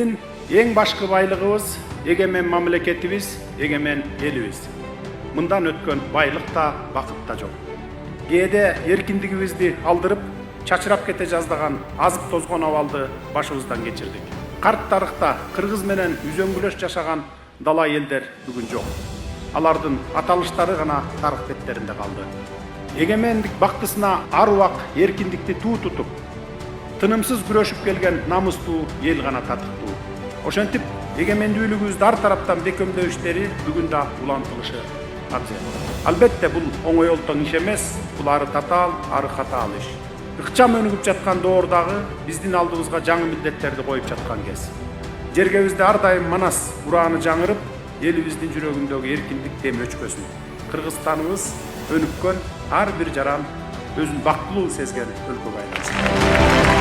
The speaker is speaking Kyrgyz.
Биздин эң башкы байлыгыбыз эгемен мамлекетибиз, эгемен элибиз. Мындан өткөн байлык да, бакыт да жок. Кээде эркиндигибизди алдырып, чачырап кете жаздаган азып тозгон абалды башыбыздан кечирдик. Карт тарыхта кыргыз менен үзөңгүлөш жашаган дала элдер бүгүн жок. Алардын аталыштары гана тарых беттеринде калды. Эгемендик бактысына ар убак эркиндикти туу тутуп, тынымсыз күрөшүп келген намыстуу эл гана татыктуу. Ошентип, эгемендүүлүгүбүздү ар тараптан бекемдөө иштери бүгүн да улантылышы абзел. Албетте бул оңой олтоң иш эмес, бул ары татаал, ары катаал иш. Ыкчам өнүгүп жаткан доордагы биздин алдыбызга жаңы милдеттерди коюп жаткан кез. Жергебизде ар дайым Манас урааны жаңырып, элибиздин жүрөгүндөгү эркиндик дем өчкөсүн. Кыргызстаныбыз өнүккөн ар бир жаран өзүн бактылуу сезген өлкөгө айлансын.